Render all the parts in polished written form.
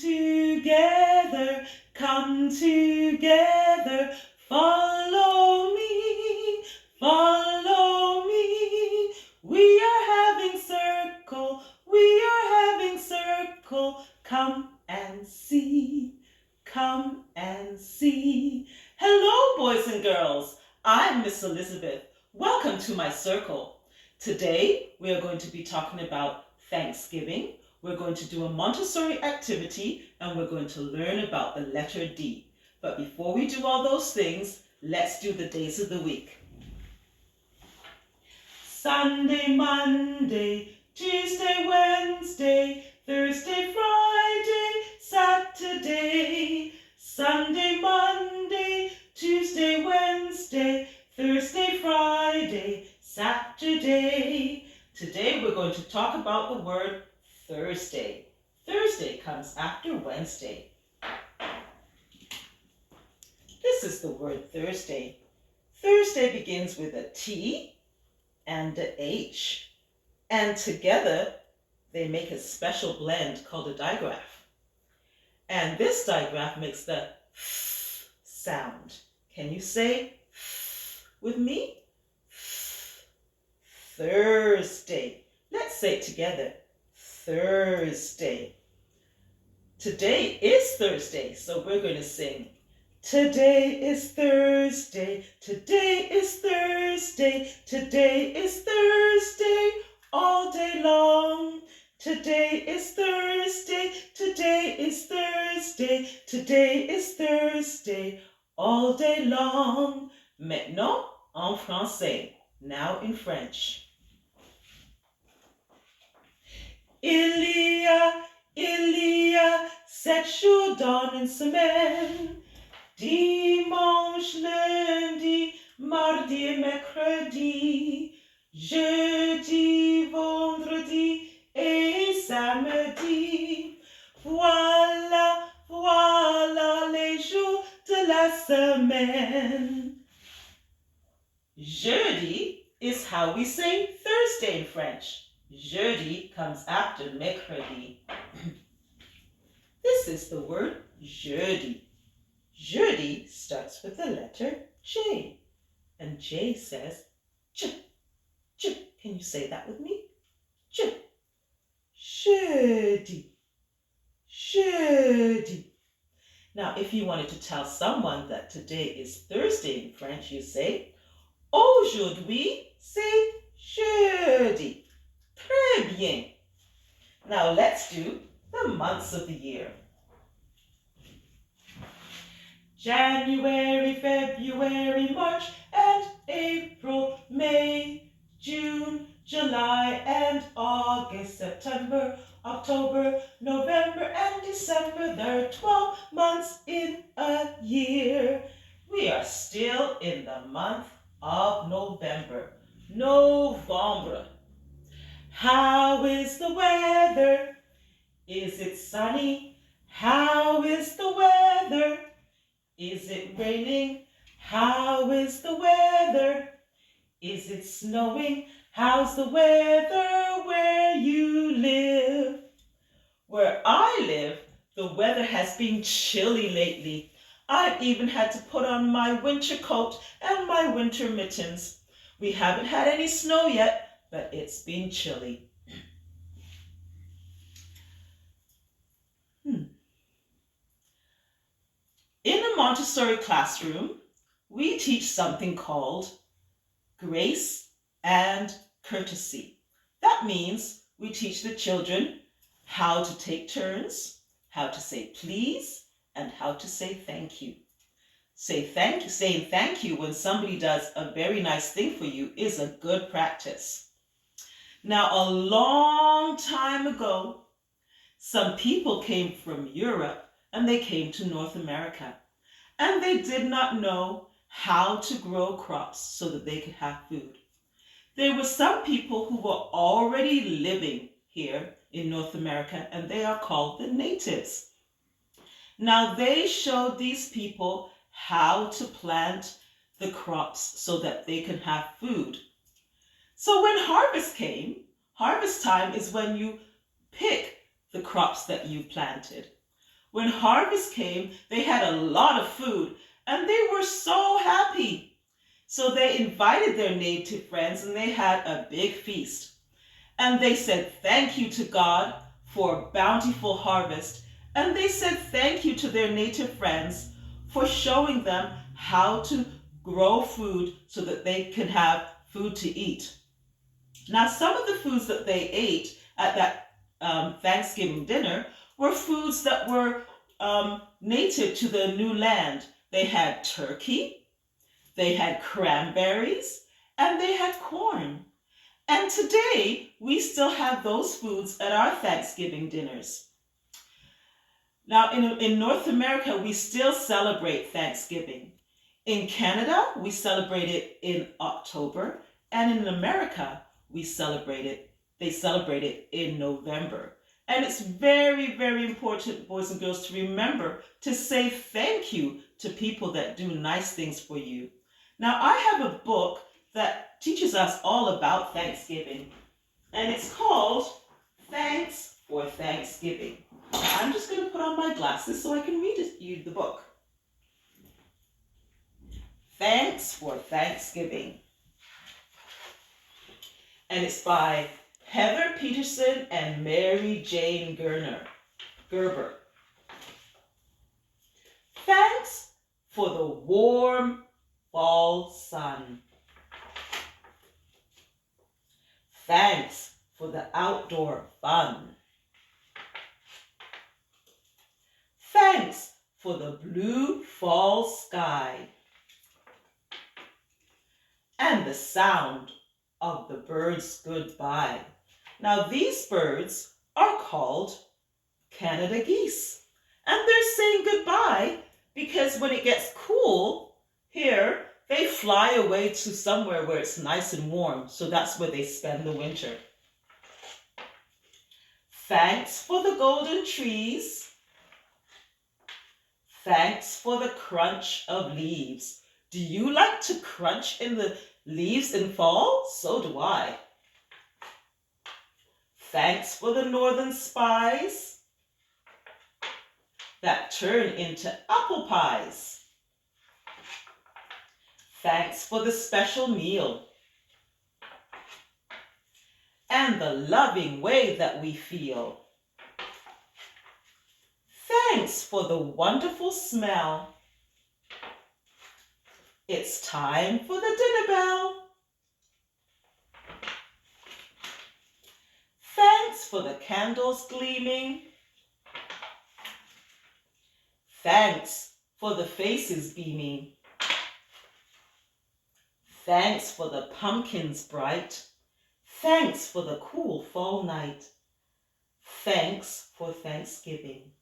together, come together, follow me, follow me. We are having circle, come and see, come and see. Hello, boys and girls. I'm Miss Elizabeth. Welcome to my circle. Today, we are going to be talking about Thanksgiving. We're going to do a Montessori activity, and we're going to learn about the letter D. But before we do all those things, let's do the days of the week. Sunday, Monday, Tuesday, Wednesday, Thursday, Friday, Saturday. Sunday, Monday, Tuesday, Wednesday, Thursday, Friday, Saturday. Today we're going to talk about the word Thursday. Thursday comes after Wednesday. This is the word Thursday. Thursday begins with a T and a H. And together they make a special blend called a digraph. And this digraph makes the F sound. Can you say F with me? F. Thursday. Let's say it together. Thursday. Today is Thursday, so we're going to sing. Today is Thursday, today is Thursday, today is Thursday, all day long. Today is Thursday, today is Thursday, today is Thursday, all day long. Maintenant, en français, now in French. Il y a 7 jours dans une semaine. Dimanche, lundi, mardi et mercredi, jeudi, vendredi et samedi. Voilà, voilà les jours de la semaine. Jeudi is how we say Thursday in French. Jeudi comes after mercredi. This is the word jeudi. Jeudi starts with the letter J, and J says J, J. Can you say that with me? J. Jeudi, jeudi. Now, if you wanted to tell someone that today is Thursday in French, you say aujourd'hui, c'est jeudi. Très bien. Now, let's do the months of the year. January, February, March, and April, May, June, July, and August, September, October, November, and December. There are 12 months in a year. We are still in the month of November. November. How is the weather? Is it sunny? How is the weather? Is it raining? How is the weather? Is it snowing? How's the weather where you live? Where I live, the weather has been chilly lately. I've even had to put on my winter coat and my winter mittens. We haven't had any snow yet, but it's been chilly. In a Montessori classroom, we teach something called grace and courtesy. That means we teach the children how to take turns, how to say please, and how to say thank you. Saying thank you when somebody does a very nice thing for you is a good practice. Now, a long time ago, some people came from Europe and they came to North America, and they did not know how to grow crops so that they could have food. There were some people who were already living here in North America, and they are called the natives. Now, they showed these people how to plant the crops so that they can have food. So when harvest came, harvest time is when you pick the crops that you planted. When harvest came, they had a lot of food and they were so happy. So they invited their native friends and they had a big feast. And they said thank you to God for a bountiful harvest. And they said thank you to their native friends for showing them how to grow food so that they can have food to eat. Now, some of the foods that they ate at that Thanksgiving dinner were foods that were native to the new land. They had turkey, they had cranberries, and they had corn. And today, we still have those foods at our Thanksgiving dinners. Now, in North America, we still celebrate Thanksgiving. In Canada, we celebrate it in October, and in America, they celebrate it in November. And it's very, very important, boys and girls, to remember to say thank you to people that do nice things for you. Now, I have a book that teaches us all about Thanksgiving, and it's called Thanks for Thanksgiving. I'm just going to put on my glasses so I can read you the book. Thanks for Thanksgiving. And it's by Heather Peterson and Mary Jane Gerber. Thanks for the warm fall sun. Thanks for the outdoor fun. Thanks for the blue fall sky and the sound of the birds' goodbye. Now, these birds are called Canada geese, and they're saying goodbye because when it gets cool here, they fly away to somewhere where it's nice and warm, so that's where they spend the winter. Thanks for the golden trees. Thanks for the crunch of leaves. Do you like to crunch in the leaves in fall? So do I. Thanks for the northern spies that turn into apple pies. Thanks for the special meal and the loving way that we feel. Thanks for the wonderful smell. It's time for the dinner bell. Thanks for the candles gleaming. Thanks for the faces beaming. Thanks for the pumpkins bright. Thanks for the cool fall night. Thanks for Thanksgiving.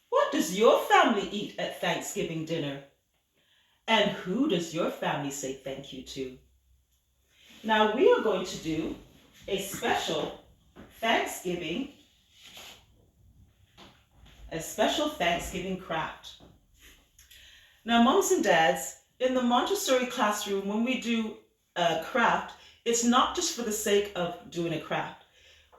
What does your family eat at Thanksgiving dinner? And who does your family say thank you to? Now we are going to do a special Thanksgiving craft. Now, moms and dads, in the Montessori classroom, when we do a craft, it's not just for the sake of doing a craft.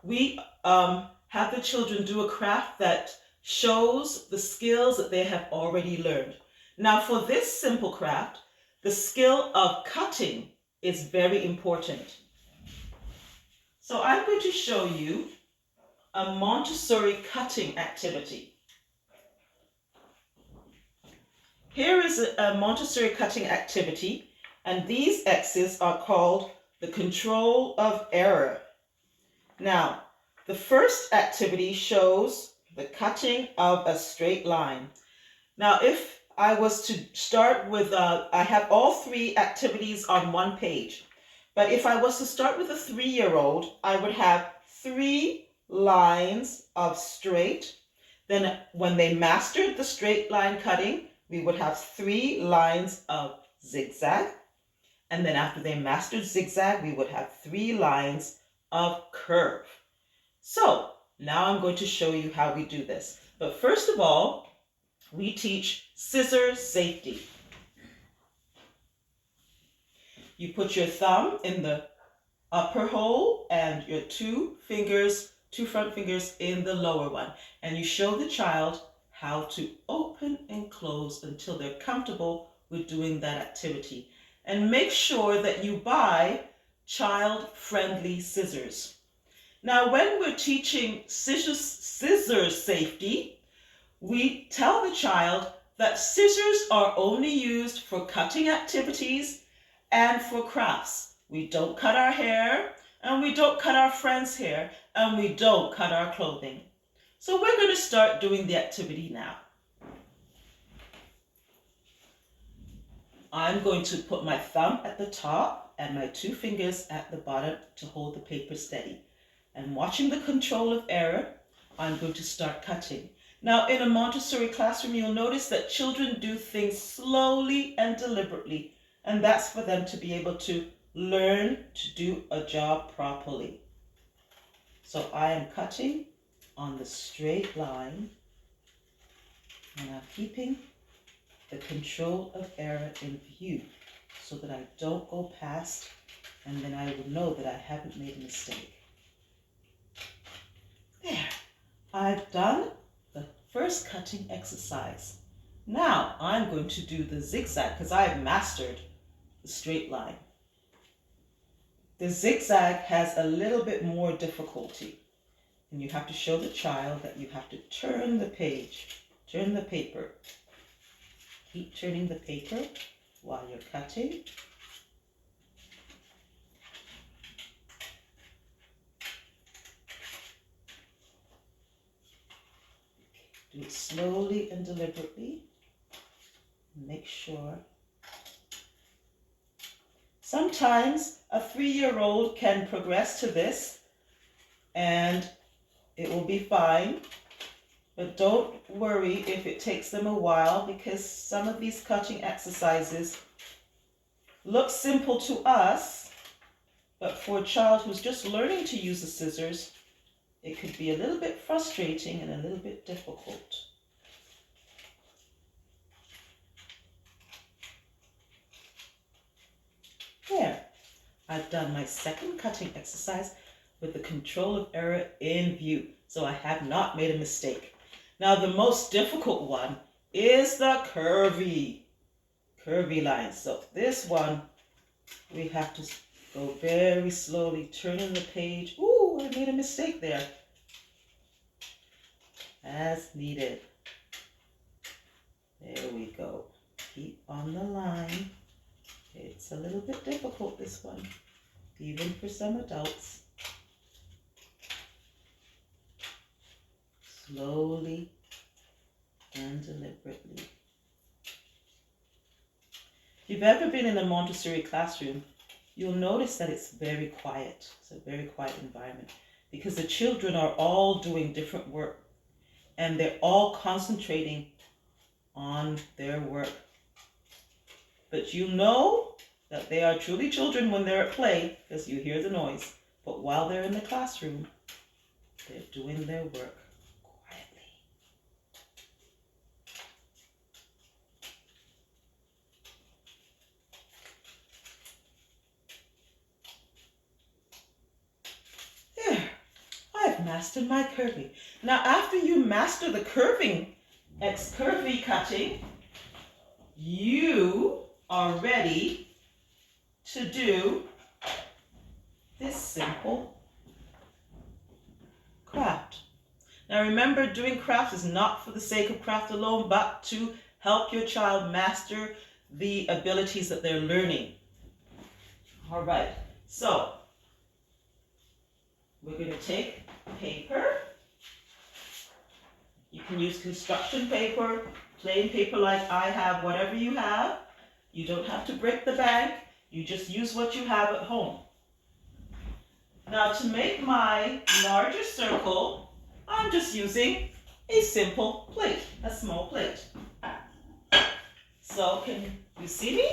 We have the children do a craft that shows the skills that they have already learned. Now, for this simple craft, the skill of cutting is very important. So I'm going to show you a Montessori cutting activity. Here is a Montessori cutting activity, and these X's are called the control of error. Now, the first activity shows the cutting of a straight line. Now, if I was to start with, I have all three activities on one page, but if I was to start with a 3-year-old, I would have 3 lines of straight. Then when they mastered the straight line cutting, we would have 3 lines of zigzag. And then after they mastered zigzag, we would have 3 lines of curve. So now I'm going to show you how we do this. But first of all, we teach scissor safety. You put your thumb in the upper hole and your 2 fingers 2 front fingers in the lower one. And you show the child how to open and close until they're comfortable with doing that activity. And make sure that you buy child-friendly scissors. Now, when we're teaching scissors safety, we tell the child that scissors are only used for cutting activities and for crafts. We don't cut our hair, and we don't cut our friends' hair, and we don't cut our clothing. So we're going to start doing the activity now. I'm going to put my thumb at the top and my 2 fingers at the bottom to hold the paper steady. And watching the control of error, I'm going to start cutting. Now, in a Montessori classroom, you'll notice that children do things slowly and deliberately, and that's for them to be able to learn to do a job properly. So I am cutting on the straight line, and I'm keeping the control of error in view so that I don't go past, and then I will know that I haven't made a mistake. There, I've done the first cutting exercise. Now I'm going to do the zigzag because I've mastered the straight line. The zigzag has a little bit more difficulty, and you have to show the child that you have to turn the page, turn the paper. Keep turning the paper while you're cutting. Do it slowly and deliberately. Make sure. Sometimes a 3-year-old can progress to this and it will be fine. But don't worry if it takes them a while, because some of these cutting exercises look simple to us, but for a child who's just learning to use the scissors, it could be a little bit frustrating and a little bit difficult. There, I've done my second cutting exercise with the control of error in view, so I have not made a mistake. Now the most difficult one is the curvy line. So this one, we have to go very slowly, turning the page. Ooh, I made a mistake there. As needed. There we go. Keep on the line. It's a little bit difficult, this one, even for some adults. Slowly and deliberately. If you've ever been in a Montessori classroom, you'll notice that it's very quiet. It's a very quiet environment because the children are all doing different work and they're all concentrating on their work. But you know that they are truly children when they're at play because you hear the noise. But while they're in the classroom, they're doing their work. Mastered my curvy. Now, after you master the curvy cutting, you are ready to do this simple craft. Now, remember, doing craft is not for the sake of craft alone, but to help your child master the abilities that they're learning. All right, so we're going to take paper. You can use construction paper, plain paper like I have, whatever you have. You don't have to break the bank. You just use what you have at home. Now to make my larger circle, I'm just using a simple plate, a small plate. So can you see me?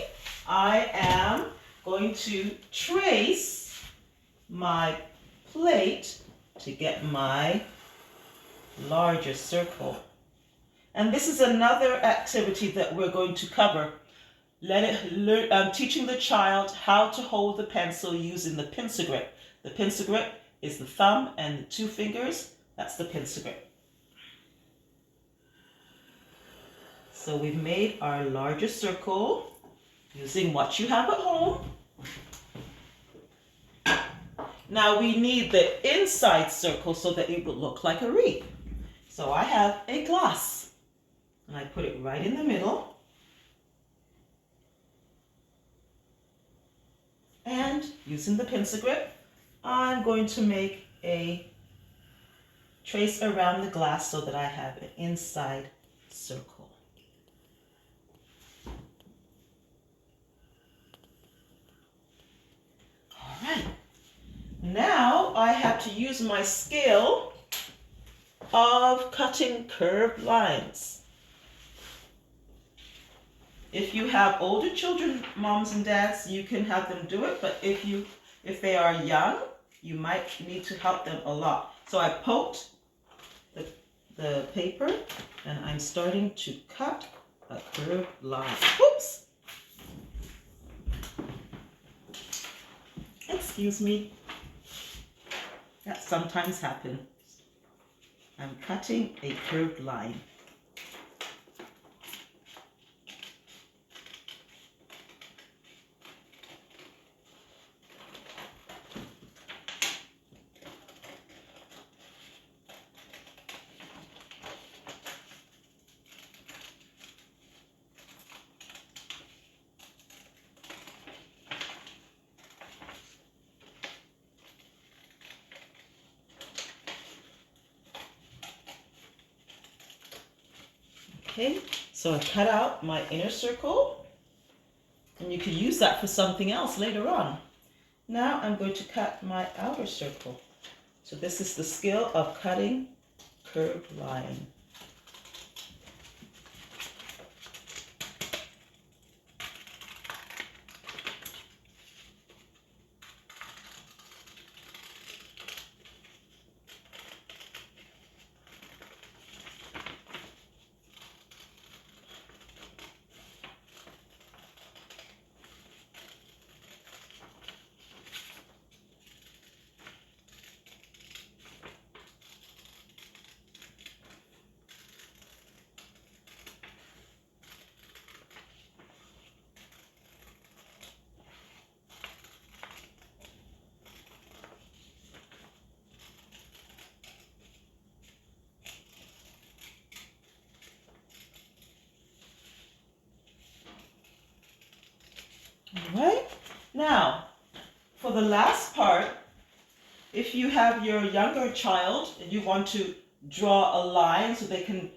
I am going to trace my plate to get my larger circle. And this is another activity that we're going to cover. Teaching the child how to hold the pencil using the pincer grip. The pincer grip is the thumb, and the 2 fingers, that's the pencil grip. So we've made our larger circle using what you have at home. Now we need the inside circle so that it will look like a wreath. So I have a glass, and I put it right in the middle. And using the pencil grip, I'm going to make a trace around the glass so that I have an inside circle. All right. Now I have to use my skill of cutting curved lines. If you have older children, moms and dads, you can have them do it, but if they are young, you might need to help them a lot. So I poked the paper, and I'm starting to cut a curved line. Oops! Excuse me. That sometimes happens. I'm cutting a curved line. Okay, so I cut out my inner circle, and you can use that for something else later on. Now I'm going to cut my outer circle. So this is the skill of cutting curved line. All right, now for the last part, if you have your younger child and you want to draw a line so they can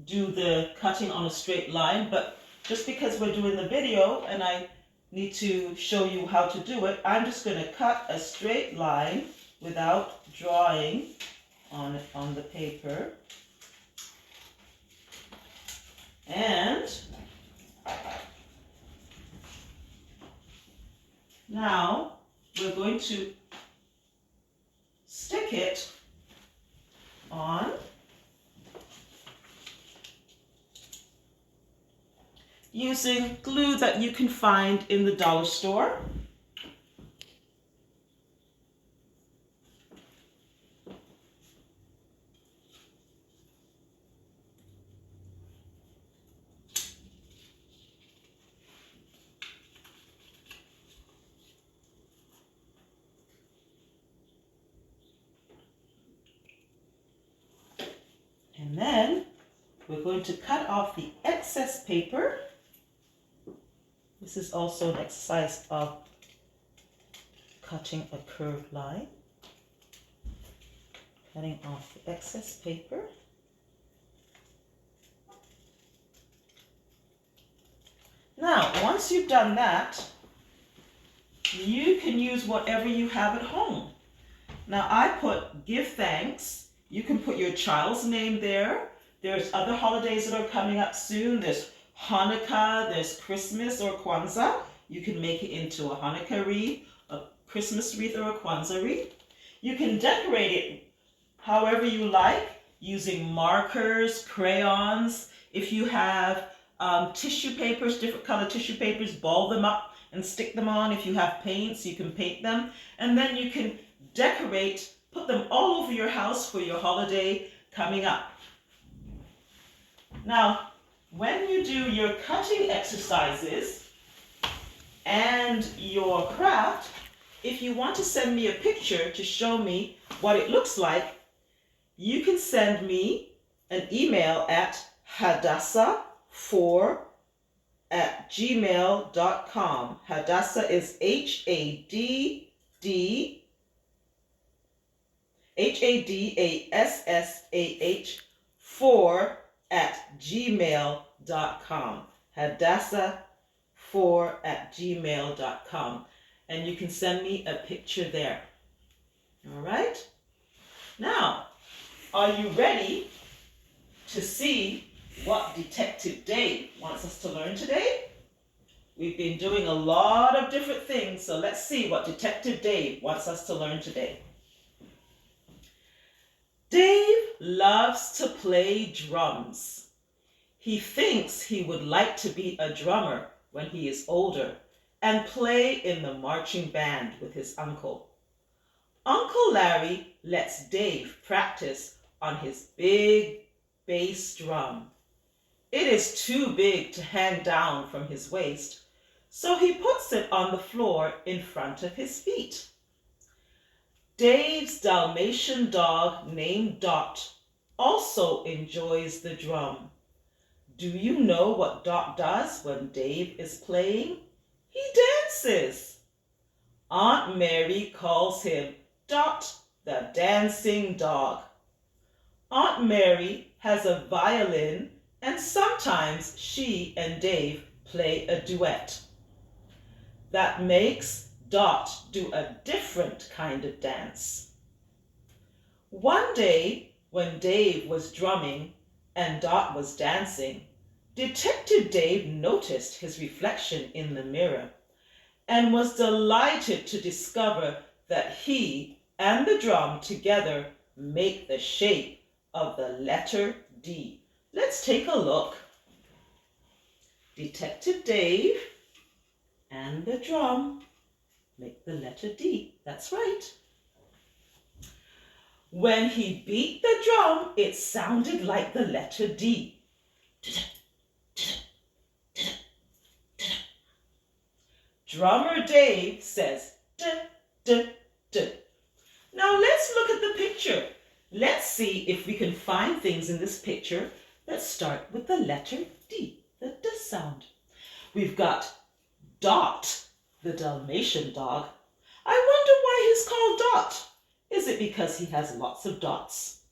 do the cutting on a straight line, but just because we're doing the video and I need to show you how to do it, I'm just going to cut a straight line without drawing on the paper. And now we're going to stick it on using glue that you can find in the dollar store. And then we're going to cut off the excess paper. This is also an exercise of cutting a curved line. Cutting off the excess paper. Now, once you've done that, you can use whatever you have at home. Now, I put give thanks. You can put your child's name there. There's other holidays that are coming up soon. There's Hanukkah, there's Christmas or Kwanzaa. You can make it into a Hanukkah wreath, a Christmas wreath, or a Kwanzaa wreath. You can decorate it however you like, using markers, crayons. If you have tissue papers, different color tissue papers, ball them up and stick them on. If you have paints, you can paint them. And then you can decorate, Put them all over your house for your holiday coming up. Now, when you do your cutting exercises and your craft, if you want to send me a picture to show me what it looks like, you can send me an email at hadassah4@gmail.com. Hadassah is HADASSAH 4@gmail.com. Hadassah4@gmail.com. And you can send me a picture there. All right? Now, are you ready to see what Detective Dave wants us to learn today? We've been doing a lot of different things, so let's see what Detective Dave wants us to learn today. Dave loves to play drums. He thinks he would like to be a drummer when he is older and play in the marching band with his uncle. Uncle Larry lets Dave practice on his big bass drum. It is too big to hang down from his waist, so he puts it on the floor in front of his feet. Dave's Dalmatian dog named Dot also enjoys the drum. Do you know what Dot does when Dave is playing? He dances. Aunt Mary calls him Dot the dancing dog. Aunt Mary has a violin and sometimes she and Dave play a duet. That makes Dot do a different kind of dance. One day when Dave was drumming and Dot was dancing, Detective Dave noticed his reflection in the mirror and was delighted to discover that he and the drum together make the shape of the letter D. Let's take a look. Detective Dave and the drum make the letter D. That's right. When he beat the drum, it sounded like the letter D. Drummer Dave says, D, D, D. Now let's look at the picture. Let's see if we can find things in this picture that start with the letter D, the D sound. We've got Dot, the Dalmatian dog. I wonder why he's called Dot. Is it because he has lots of dots?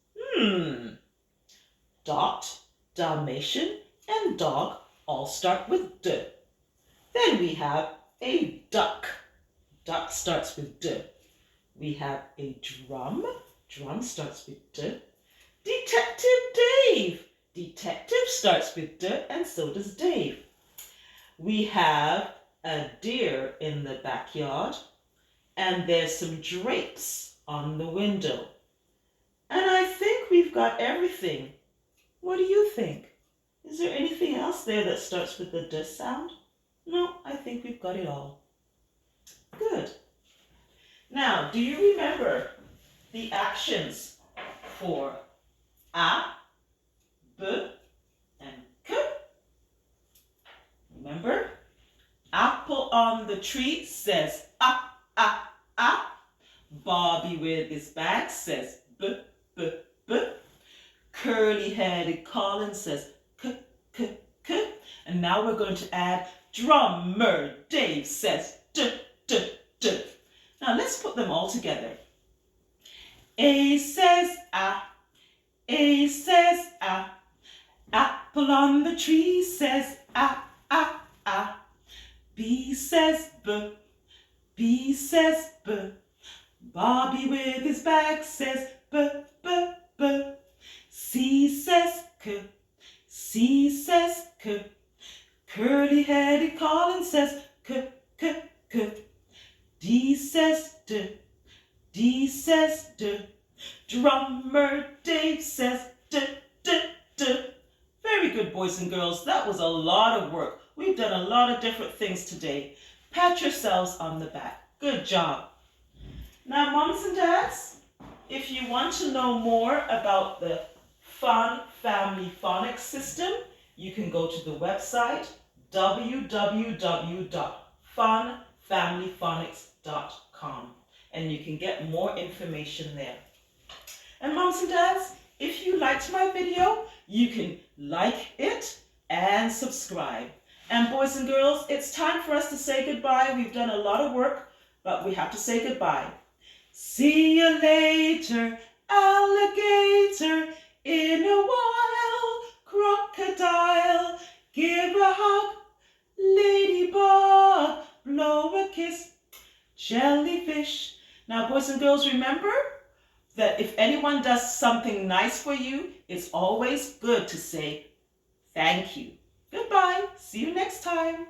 Dot, Dalmatian, and dog all start with D. Then we have a duck. Duck starts with D. We have a drum. Drum starts with D. Detective Dave. Detective starts with D, and so does Dave. We have a deer in the backyard, and there's some drapes on the window. And I think we've got everything. What do you think? Is there anything else there that starts with the D sound? No, I think we've got it all. Good. Now, do you remember the actions for A, B, and K? Remember? Apple on the tree says ah, ah, ah. Bobby with his bag says B, B, B. Curly-headed Colin says K, K, K. And now we're going to add Drummer Dave says D, D, D. Now let's put them all together. A says ah, A says ah. Apple on the tree says ah, ah, ah. B says B, B says B. Bobby with his bag says B, B, B. C says K, C says K. Curly-headed Colin says K, K, K. D says D, D says D. Drummer Dave says D, D, D. Very good, boys and girls. That was a lot of work. We've done a lot of different things today. Pat yourselves on the back. Good job. Now, moms and dads, if you want to know more about the Fun Family Phonics System, you can go to the website www.funfamilyphonics.com and you can get more information there. And moms and dads, if you liked my video, you can like it and subscribe. And boys and girls, it's time for us to say goodbye. We've done a lot of work, but we have to say goodbye. See you later, alligator, in a while, crocodile, give a hug, ladybug, blow a kiss, jellyfish. Now, boys and girls, remember that if anyone does something nice for you, it's always good to say thank you. Goodbye. See you next time.